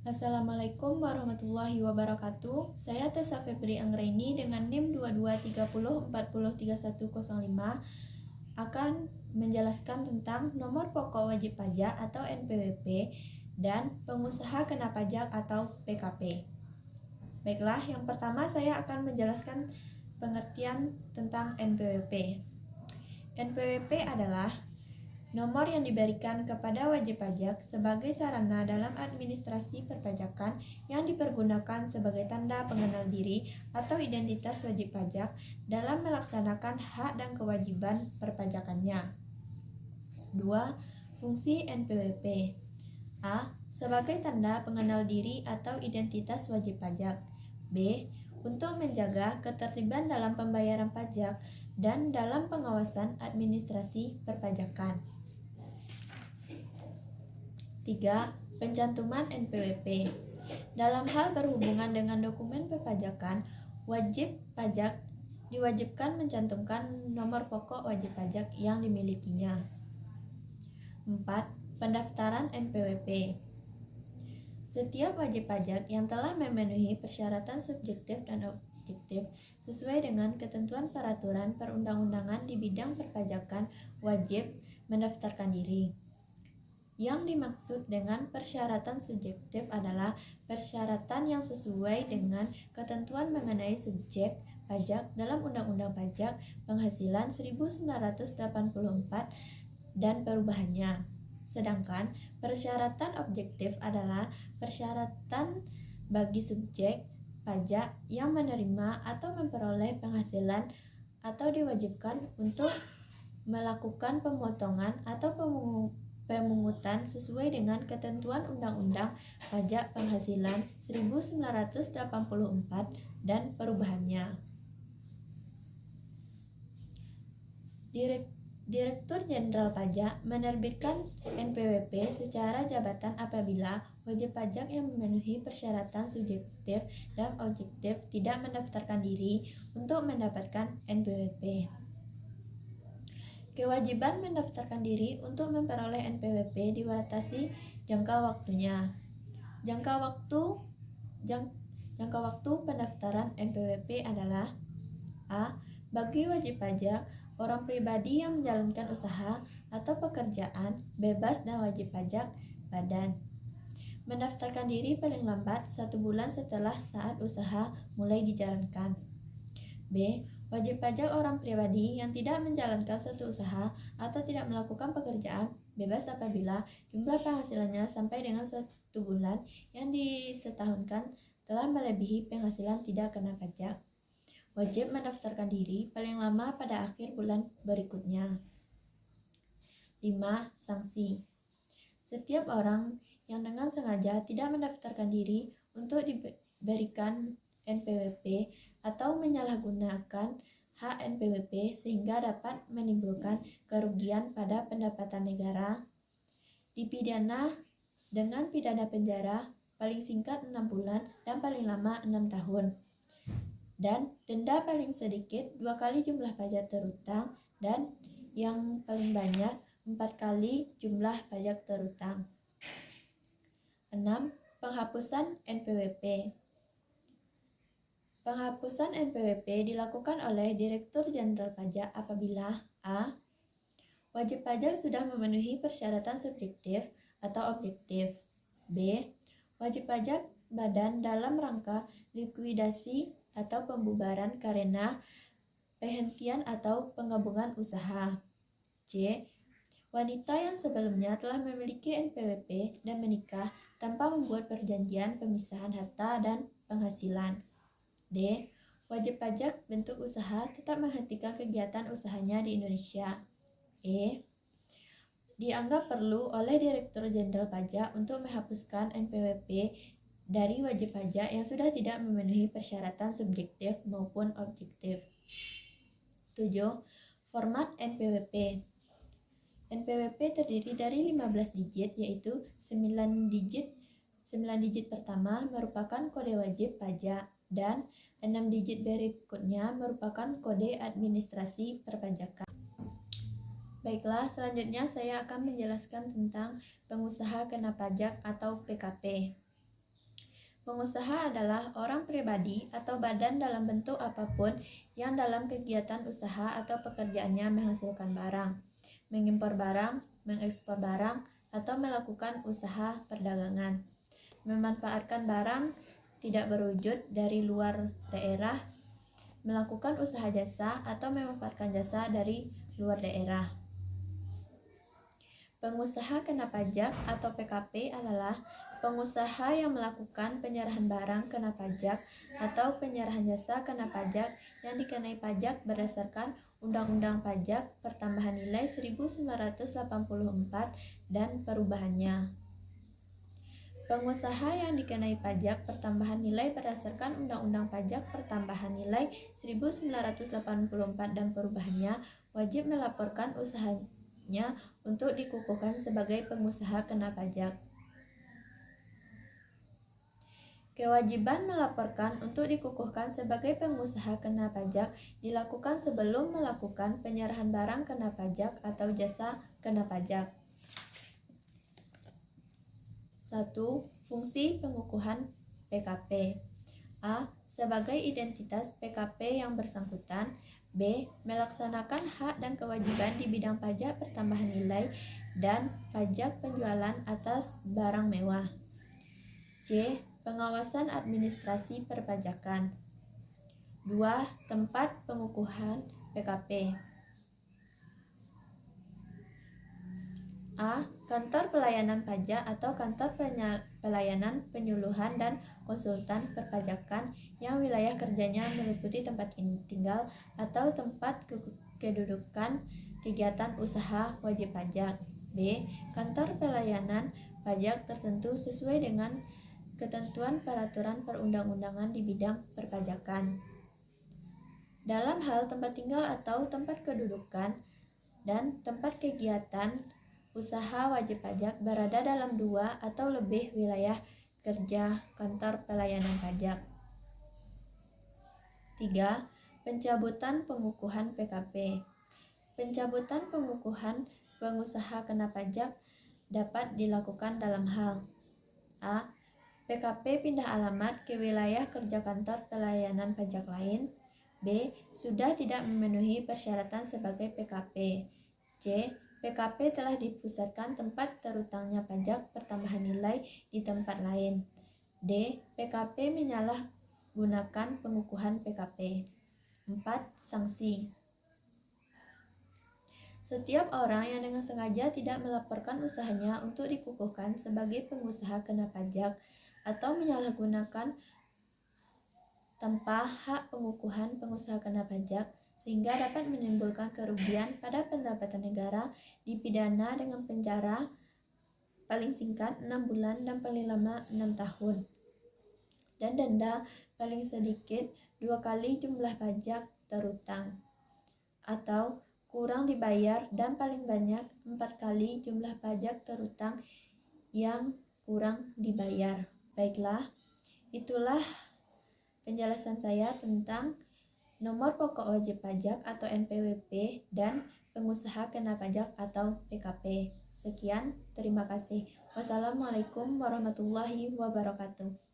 Assalamualaikum warahmatullahi wabarakatuh. Saya Tessa Febri Anggraini dengan NIM 2230403105 akan menjelaskan tentang nomor pokok wajib pajak atau NPWP dan pengusaha kena pajak atau PKP. Baiklah, yang pertama saya akan menjelaskan pengertian tentang NPWP. NPWP adalah nomor yang diberikan kepada wajib pajak sebagai sarana dalam administrasi perpajakan yang dipergunakan sebagai tanda pengenal diri atau identitas wajib pajak dalam melaksanakan hak dan kewajiban perpajakannya. 2. Fungsi NPWP. A. Sebagai tanda pengenal diri atau identitas wajib pajak. B. Untuk menjaga ketertiban dalam pembayaran pajak dan dalam pengawasan administrasi perpajakan. 3. Pencantuman NPWP. Dalam hal berhubungan dengan dokumen perpajakan, wajib pajak diwajibkan mencantumkan nomor pokok wajib pajak yang dimilikinya. 4. Pendaftaran NPWP. Setiap wajib pajak yang telah memenuhi persyaratan subjektif dan objektif sesuai dengan ketentuan peraturan perundang-undangan di bidang perpajakan wajib mendaftarkan diri. Yang dimaksud dengan persyaratan subjektif adalah persyaratan yang sesuai dengan ketentuan mengenai subjek pajak dalam Undang-Undang Pajak Penghasilan 1984 dan perubahannya. Sedangkan persyaratan objektif adalah persyaratan bagi subjek pajak yang menerima atau memperoleh penghasilan atau diwajibkan untuk melakukan pemotongan atau pemungutan sesuai dengan ketentuan Undang-Undang Pajak Penghasilan 1984 dan perubahannya. Direktur Jenderal Pajak menerbitkan NPWP secara jabatan apabila wajib pajak yang memenuhi persyaratan subjektif dan objektif tidak mendaftarkan diri untuk mendapatkan NPWP. Kewajiban mendaftarkan diri untuk memperoleh NPWP dibatasi jangka waktunya. Jangka waktu pendaftaran NPWP adalah A. Bagi wajib pajak, orang pribadi yang menjalankan usaha atau pekerjaan bebas dan wajib pajak badan, mendaftarkan diri paling lambat 1 bulan setelah saat usaha mulai dijalankan. B. Wajib pajak orang pribadi yang tidak menjalankan suatu usaha atau tidak melakukan pekerjaan bebas apabila jumlah penghasilannya sampai dengan 1 bulan yang disetahunkan telah melebihi penghasilan tidak kena pajak. Wajib mendaftarkan diri paling lama pada akhir bulan berikutnya. 5. Sanksi. Setiap orang yang dengan sengaja tidak mendaftarkan diri untuk diberikan NPWP atau menyalahgunakan hak NPWP sehingga dapat menimbulkan kerugian pada pendapatan negara, dipidana dengan pidana penjara paling singkat 6 bulan dan paling lama 6 tahun, dan denda paling sedikit 2 kali jumlah pajak terutang dan yang paling banyak 4 kali jumlah pajak terutang. 6. Penghapusan NPWP. Penghapusan NPWP dilakukan oleh Direktur Jenderal Pajak apabila A. Wajib pajak sudah memenuhi persyaratan subjektif atau objektif. B. Wajib pajak badan dalam rangka likuidasi atau pembubaran karena penghentian atau penggabungan usaha. C. Wanita yang sebelumnya telah memiliki NPWP dan menikah tanpa membuat perjanjian pemisahan harta dan penghasilan. D. Wajib pajak bentuk usaha tetap menghentikan kegiatan usahanya di Indonesia. E. Dianggap perlu oleh Direktur Jenderal Pajak untuk menghapuskan NPWP dari wajib pajak yang sudah tidak memenuhi persyaratan subjektif maupun objektif. 7. Format NPWP. NPWP terdiri dari 15 digit yaitu 9 digit pertama merupakan kode wajib pajak dan 6 digit berikutnya merupakan kode administrasi perpajakan. Baiklah, selanjutnya saya akan menjelaskan tentang pengusaha kena pajak atau PKP. Pengusaha adalah orang pribadi atau badan dalam bentuk apapun yang dalam kegiatan usaha atau pekerjaannya menghasilkan barang, mengimpor barang, mengekspor barang, atau melakukan usaha perdagangan, memanfaatkan barang tidak berwujud dari luar daerah, melakukan usaha jasa atau memanfaatkan jasa dari luar daerah. Pengusaha kena pajak atau PKP adalah pengusaha yang melakukan penyerahan barang kena pajak atau penyerahan jasa kena pajak yang dikenai pajak berdasarkan Undang-Undang Pajak Pertambahan Nilai 1984 dan perubahannya. Pengusaha yang dikenai pajak pertambahan nilai berdasarkan Undang-Undang Pajak Pertambahan Nilai 1984 dan perubahannya wajib melaporkan usahanya untuk dikukuhkan sebagai pengusaha kena pajak. Kewajiban melaporkan untuk dikukuhkan sebagai pengusaha kena pajak dilakukan sebelum melakukan penyerahan barang kena pajak atau jasa kena pajak. 1. Fungsi pengukuhan PKP. A. Sebagai identitas PKP yang bersangkutan. B. Melaksanakan hak dan kewajiban di bidang pajak pertambahan nilai dan pajak penjualan atas barang mewah. C. Pengawasan administrasi perpajakan. 2. Tempat pengukuhan PKP. A. Kantor pelayanan pajak atau kantor pelayanan penyuluhan dan konsultan perpajakan yang wilayah kerjanya meliputi tempat tinggal atau tempat kedudukan kegiatan usaha wajib pajak. B. Kantor pelayanan pajak tertentu sesuai dengan ketentuan peraturan perundang-undangan di bidang perpajakan. Dalam hal tempat tinggal atau tempat kedudukan dan tempat kegiatan usaha wajib pajak berada dalam 2 atau lebih wilayah kerja kantor pelayanan pajak. 3. Pencabutan pengukuhan PKP. Pencabutan pengukuhan pengusaha kena pajak dapat dilakukan dalam hal A. PKP pindah alamat ke wilayah kerja kantor pelayanan pajak lain. B. Sudah tidak memenuhi persyaratan sebagai PKP. C. PKP telah dipusatkan tempat terutangnya pajak pertambahan nilai di tempat lain. D. PKP menyalahgunakan pengukuhan PKP. 4. Sanksi. Setiap orang yang dengan sengaja tidak melaporkan usahanya untuk dikukuhkan sebagai pengusaha kena pajak atau menyalahgunakan tanpa hak pengukuhan pengusaha kena pajak sehingga dapat menimbulkan kerugian pada pendapatan negara dipidana dengan penjara paling singkat 6 bulan dan paling lama 6 tahun dan denda paling sedikit 2 kali jumlah pajak terutang atau kurang dibayar dan paling banyak 4 kali jumlah pajak terutang yang kurang dibayar. Baiklah, itulah penjelasan saya tentang nomor pokok wajib pajak atau NPWP dan pengusaha kena pajak atau PKP. Sekian, terima kasih. Wassalamualaikum warahmatullahi wabarakatuh.